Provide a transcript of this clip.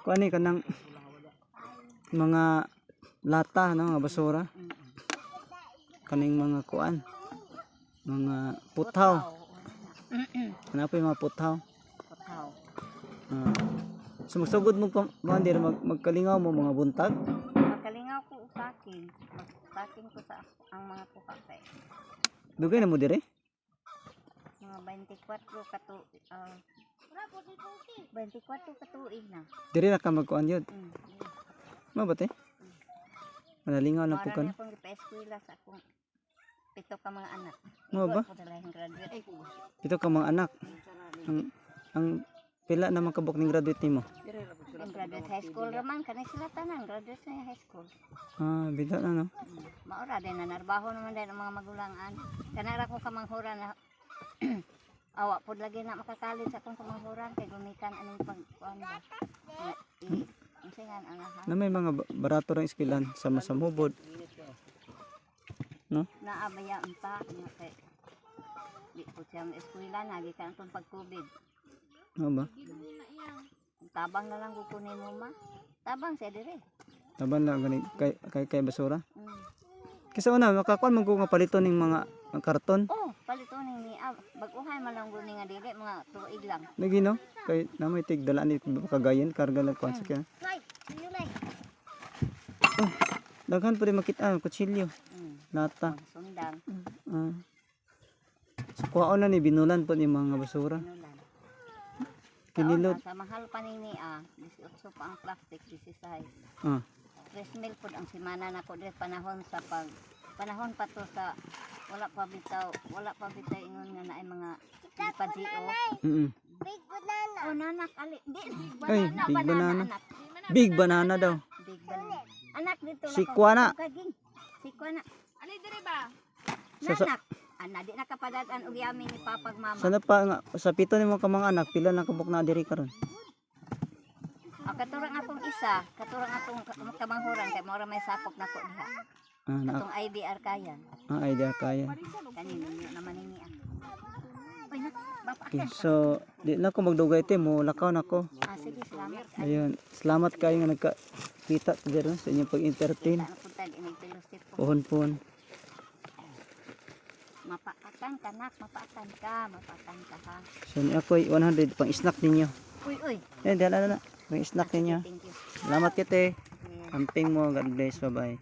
kuan ni kanang mga lata no, nga basura. Kaning mga kuan. Mga puthaw. Ano pa yung mga puthaw? Puthaw. Sumusugod mo pa mandir magkalingaw mo mga buntag. Magkalingaw ko usakin. Magsakin ko sa ang mga tuka kay. Dugay na mo dire? Mga 24 katuig na. Dire na ka magkuan yun. Mabot eh? Manalingaw na po ka. Marami akong ipa-eskwela sa akong 7 ka mga anak. Mo ba? Graduate. Ito ka mga anak. Ang pila naman kabok ning graduate nimo? Ang graduate high school raman kanay sila tanan graduate sa high school. Bida na no. Maura din na narbaho naman din ang mga magulangan. Kanara ko kamanghuran na awa pod lagi na makakalit sa akong kamanghuran kay gumikan aning pagkuan ba. Insingan anahan. Na may mga barato ring eskwelahan sa masamubod. No? Naabaya unta nga kay di po siya eskwela nagi kan tong pag-COVID. Ano ba? Tabang na lang kukunin mo ma. Tabang siya dire. Taban lang gani kay basura. Kisa una makakuan man ko nga palito ning mga karton. Oh, palito ning ni bag-uhay man lang guni nga dili mga tuig lang. Lagi no? Kay namay tig dala ni kagayan karga lang kuan sa kaya. Oh, daghan pa rin makita kutsilyo. Lata. Sundang. So kuhaon na ni binulan po ni mga basura. Kinilot. Sa mahal pa nini 18 pa ang plastic 16. 3 mil pod ang semana nako dire panahon sa panahon pa to sa wala pa bitaw ingon nga naay mga pa-GO. Big banana. Oh nanak ali di big banana. Ay, big banana. Big banana daw. Big banana. Anak dito Si Kuana. Si Kuana. Ani dire ba? Sa Nanak. Ana di nakapadad-an og yami ni papag mama. Sana pa nga sa pito nimo ka mga anak pila na kabuk na diri karon? Katurang akong isa, katurang akong kamanghuran kay mora may sakop nako diha. Katong IBR kayan. Idea kaya. Kanino naman ini Oy nak, bapa. Okay, so di na ko magdugay te mo lakaw nako. Sige, salamat. Ayun, salamat kayo nga nagkakita diri sa inyong pag-entertain. Pohon-pohon. Mapaatan ka nak, mapaatan ka ha. So ni ako 100 pang snack ninyo. Uy. Dala. Pang snack ninyo. Thank you. Salamat kite. Amping mo, God bless, bye-bye.